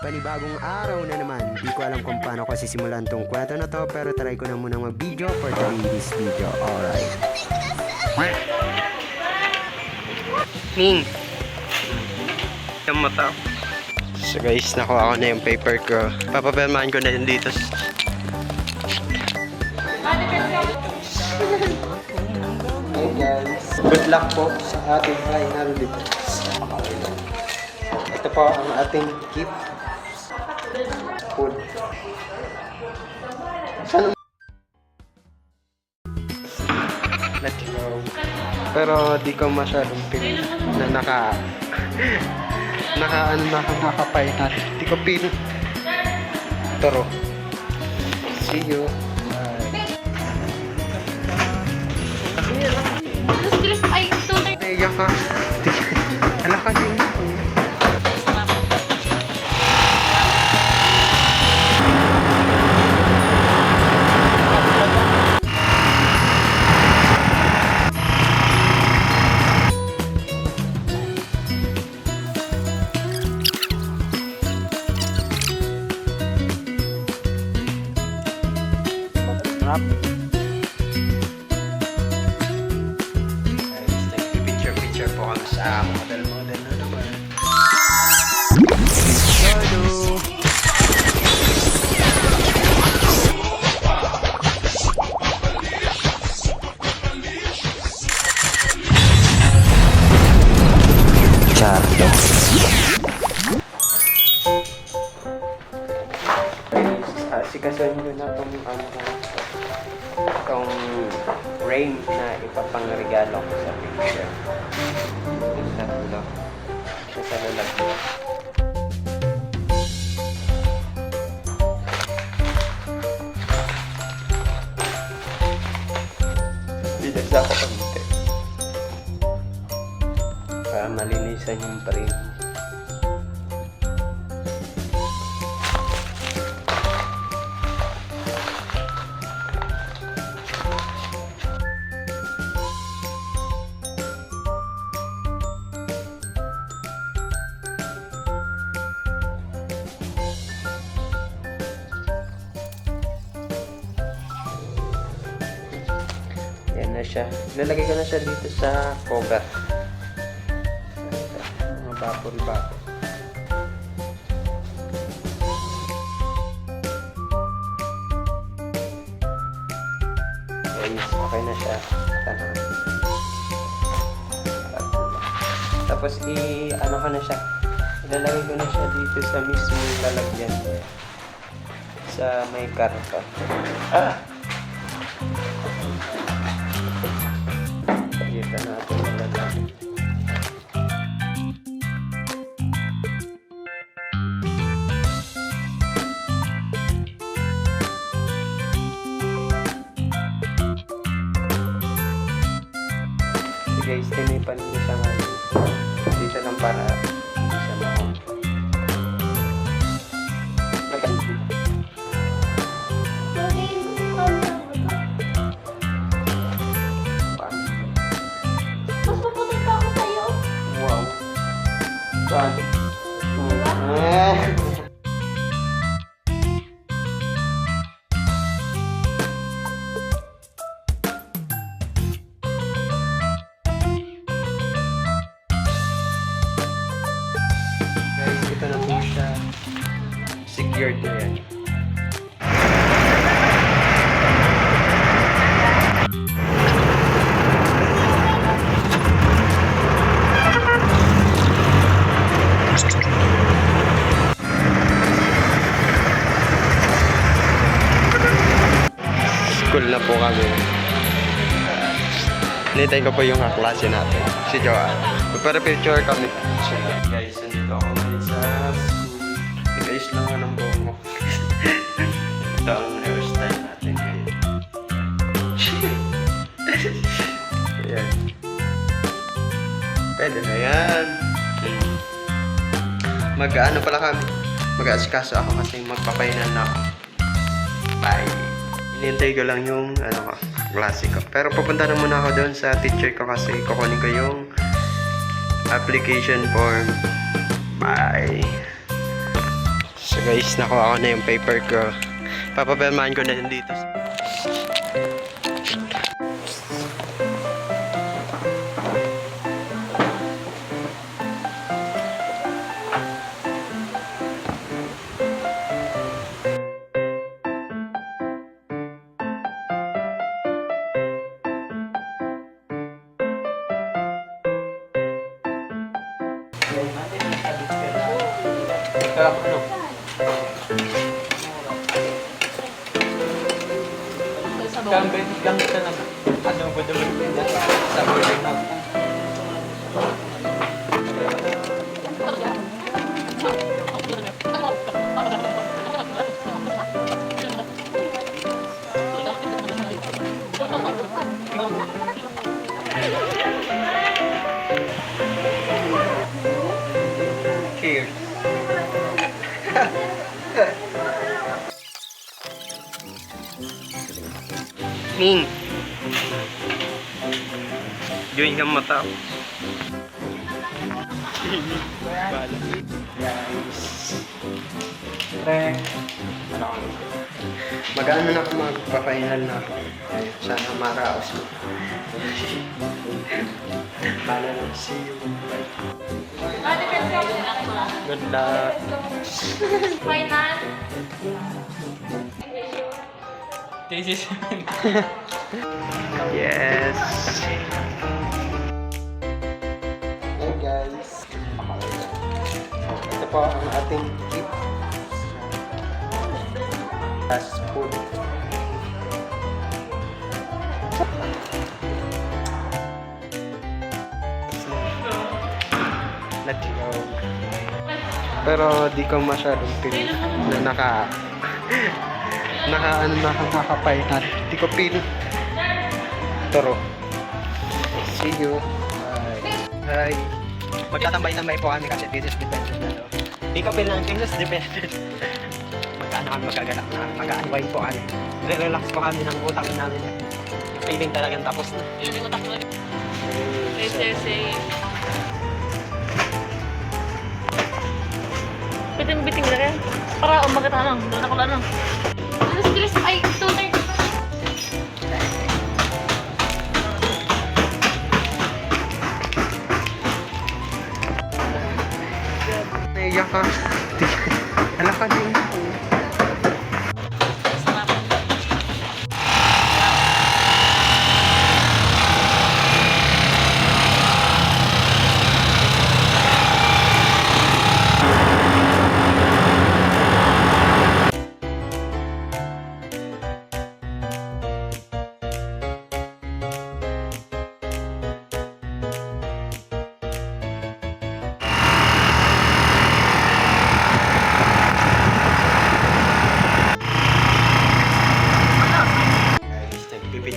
Panibagong araw na naman. Di ko alam kung paano ko sisimulan tong kwento na to, pero try ko na munang mag-video for today's video. Alright. Ming! Yung mata. So guys, nakuha ko na yung paper ko. Papapirmahan ko na yun dito. Hey guys. Good luck po sa ating final dito. Ito po ang ating gift. Food. Saan? Let's go. Pero di ko masyadong pin na nakapay natin. Di ko pin. Toro. See you. Ay, ito na. Naiyak ka. Ala ka din. Sarap. Picture po kami sa model na naman. Hello! Charlo. Sikasuhin nyo na itong frame na ipapangregalo ko sa picture. Sa ulo. Sa lalagyan. Bilas ako kamite. Para malinisan yung frame. Yan na siya. Lalagay ko na siya dito sa cover. Mga bubble. Guys, okay na siya. Tapos ano ko na siya. Ilalagay ko na siya dito sa mismo lalagyan. Sa may karton. Kita natin ang lalaki. So guys, tinipan niyo siya nga dito lang para hindi siya makong. Saan? Guys, ito na po siya. Secured na yan. School na po kami. Hintayin ko po yung kaklase natin, si Joanne. Magpara-picture kami. So, guys, nandito ako ngayon sa school. Nag-ayos lang ako ng buhok mo. Ito ang hairstyle natin ngayon. Ayan. Pwede na yan. Mag-ano pala kami. Mag-aasikaso ako kasi magpapainan na ako. Bye. Hinintay ko lang yung klase ko. Pero pupunta na muna ako doon sa teacher ko kasi kukunin ko yung application form. Bye. So guys, nakuha ko na yung paper ko. Papapirmahan ko na din dito. Ano? Gambit lang ito naman. Ano ba naman pinag sa buhay mo? Cheers. Ning. Join kang mata. Mag-ano na ako, magpa-final na ako. Sana maraos ko. Bala lang, see you. Good luck. Final. This is Yes. Hey guys. Ito po ang ating trip. Fast food. Let's go. Pero di ko masyadong feel na nakapay. Di ko feel. Toro. See you. Bye. Hi. Magtatambay-tambay po kami kasi this is dependent na daw. Di ko feel ng this is dependent. Magkano kami magagalak na. Mag-unwind po kami. Relax po kami ng utang namin. Feeling talagang tapos na. Yun yung utak ko. Say. Biting na rin. Para umakit lang. Doon ako lang. Alas 3. Ay, 2:30. Naiyak ka. Hala ka din. Sarap.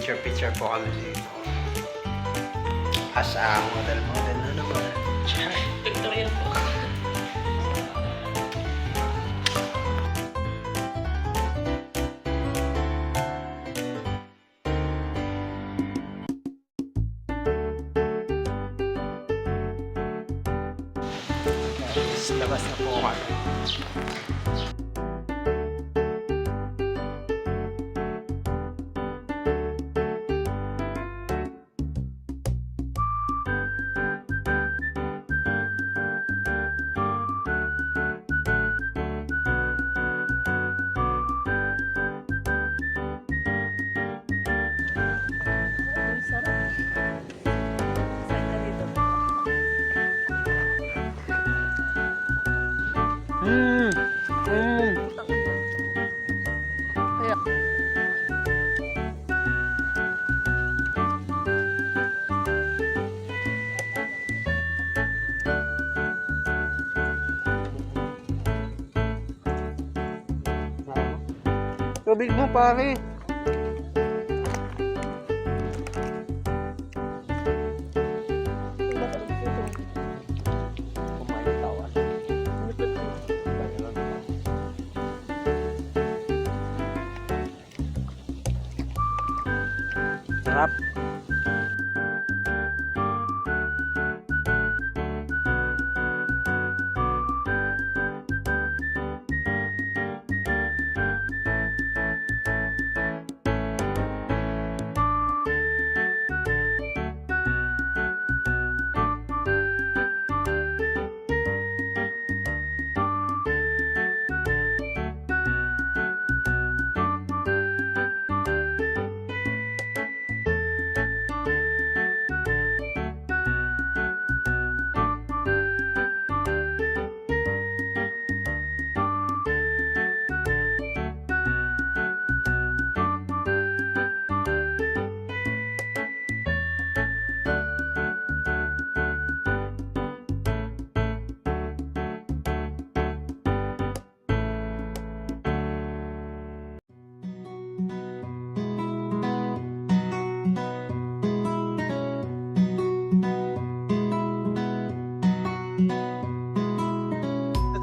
Picture po kami dito. As a model na naman. Victorian po. Labas na po kami. Tubig mo pare. Sarap.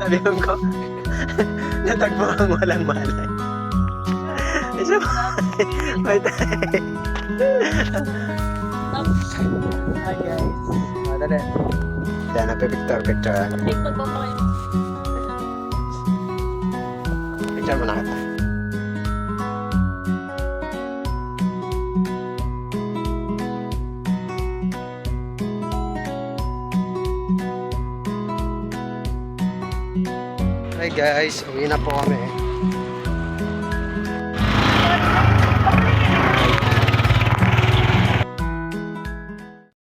Sabi ko, natagpo ang walang malay. Isa pa. May tayo. Hi guys. Madali. Yan, nagpipicture-picture. TikTok ba kayo? Picture mo na kita. Hi guys, uwi na po kami.